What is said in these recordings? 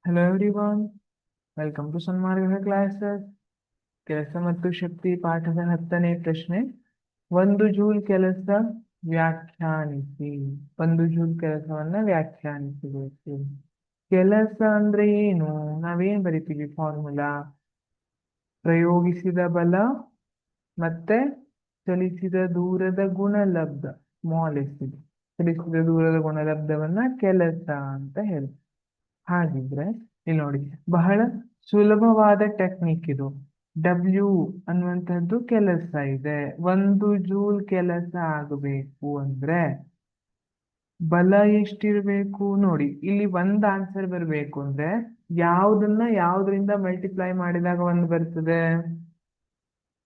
Hello everyone, welcome to Sanmarga classes. ಕೆಲಸ ಮತ್ತು ಶಕ್ತಿ ಪಾಠದ 10ನೇ ಪ್ರಶ್ನೆ. ಒಂದು ಜೂಲ್ ಕೆಲಸ ವ್ಯಾಖ್ಯಾನಿಸಿ. ಒಂದು ಜೂಲ್ ಕೆಲಸವನ್ನ ವ್ಯಾಖ್ಯಾನಿಸಬೇಕು. ಕೆಲಸ ಅಂದ್ರೆ ಏನು? ನಾವೇನ್ ಬರಿತೀವಿ ಫಾರ್ಮುಲಾ? ಪ್ರಯೋಗಿಸಿದ ಬಲ ಮತ್ತೆ ಚಲಿಸಿದ ದೂರದ ಗುಣಲಬ್ಧ, ಸ್ಮಾಲ್ ಎಸ್ ಇದೆ. ಚಲಿಸಿದ ದೂರದ ಗುಣಲಬ್ಧವನ್ನ ಕೆಲಸ ಅಂತ ಹೇಳಿ. ಹಾಗಿದ್ರೆ ಇಲ್ಲಿ ನೋಡಿ, ಬಹಳ ಸುಲಭವಾದ ಟೆಕ್ನಿಕ್ ಇದು. ಡಬ್ಲ್ಯೂ ಅನ್ನುವಂಥದ್ದು ಕೆಲಸ ಇದೆ. ಒಂದು ಜೂಲ್ ಕೆಲಸ ಆಗಬೇಕು ಅಂದ್ರೆ ಬಲ ಎಷ್ಟಿರ್ಬೇಕು ನೋಡಿ. ಇಲ್ಲಿ ಒಂದ್ ಆನ್ಸರ್ ಬರಬೇಕು ಅಂದ್ರೆ ಯಾವ್ದ್ರಿಂದ ಮಲ್ಟಿಪ್ಲೈ ಮಾಡಿದಾಗ ಒಂದು ಬರ್ತದೆ?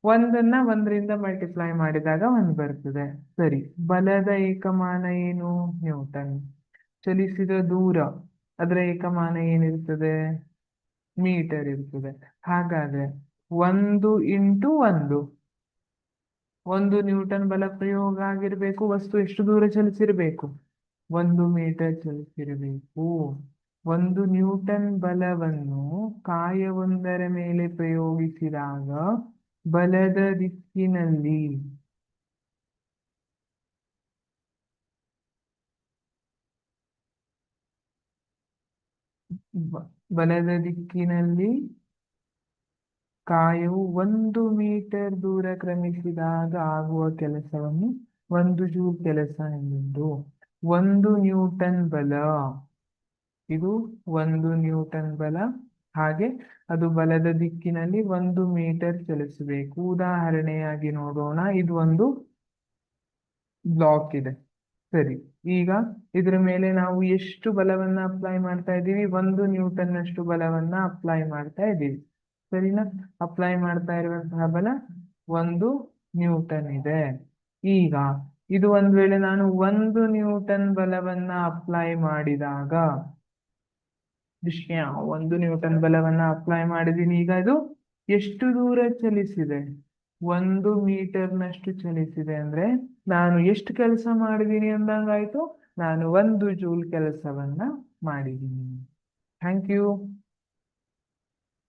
ಒಂದನ್ನ ಒಂದರಿಂದ ಮಲ್ಟಿಪ್ಲೈ ಮಾಡಿದಾಗ ಒಂದು ಬರ್ತದೆ. ಸರಿ, ಬಲದ ಏಕಮಾನ ಏನು? ನ್ಯೂಟನ್. ಚಲಿಸಿದ ದೂರ, ಅದರ ಏಕಮಾನ ಏನಿರ್ತದೆ? ಮೀಟರ್ ಇರ್ತದೆ. ಹಾಗಾದ್ರೆ 1 × 1 ನ್ಯೂಟನ್ ಬಲ ಪ್ರಯೋಗ ಆಗಿರ್ಬೇಕು. ವಸ್ತು ಎಷ್ಟು ದೂರ ಚಲಿಸಿರ್ಬೇಕು? 1 ಮೀಟರ್ ಚಲಿಸಿರಬೇಕು. 1 ನ್ಯೂಟನ್ ಬಲವನ್ನು ಕಾಯವೊಂದರ ಮೇಲೆ ಪ್ರಯೋಗಿಸಿದಾಗ ಬಲದ ದಿಕ್ಕಿನಲ್ಲಿ ಕಾಯವು 1 ಮೀಟರ್ ದೂರ ಕ್ರಮಿಸಿದಾಗ ಆಗುವ ಕೆಲಸವನ್ನು 1 ಜೂಲ್ ಕೆಲಸ ಎನ್ನುವುದು. 1 ನ್ಯೂಟನ್ ಬಲ, ಇದು 1 ನ್ಯೂಟನ್ ಬಲ. ಹಾಗೆ ಅದು ಬಲದ ದಿಕ್ಕಿನಲ್ಲಿ 1 ಮೀಟರ್ ಚಲಿಸಬೇಕು. ಉದಾಹರಣೆಯಾಗಿ ನೋಡೋಣ. ಇದು ಒಂದು ಬ್ಲಾಕ್ ಇದೆ. ಸರಿ, ಈಗ ಇದರ ಮೇಲೆ ನಾವು ಎಷ್ಟು ಬಲವನ್ನ ಅಪ್ಲೈ ಮಾಡ್ತಾ ಇದ್ದೀವಿ? 1 ನ್ಯೂಟನ್ ಅಷ್ಟು ಬಲವನ್ನ ಅಪ್ಲೈ ಮಾಡ್ತಾ ಇದ್ದೀವಿ. ಸರಿನಾ? ಅಪ್ಲೈ ಮಾಡ್ತಾ ಇರುವಂತಹ ಬಲ 1 ನ್ಯೂಟನ್ ಇದೆ. ಈಗ ಇದು ಒಂದ್ ವೇಳೆ ನಾನು 1 ನ್ಯೂಟನ್ ಬಲವನ್ನ ಅಪ್ಲೈ ಮಾಡಿದಾಗ, 1 ನ್ಯೂಟನ್ ಬಲವನ್ನ ಅಪ್ಲೈ ಮಾಡಿದೀನಿ. ಈಗ ಇದು ಎಷ್ಟು ದೂರ ಚಲಿಸಿದೆ? 1 ಮೀಟರ್ನಷ್ಟು ಚಲಿಸಿದೆ. ಅಂದ್ರೆ ನಾನು ಎಷ್ಟು ಕೆಲಸ ಮಾಡಿದೀನಿ ಅಂದಂಗಾಯ್ತು? ನಾನು 1 ಜೂಲ್ ಕೆಲಸವನ್ನ ಮಾಡಿದ್ದೀನಿ. Thank you.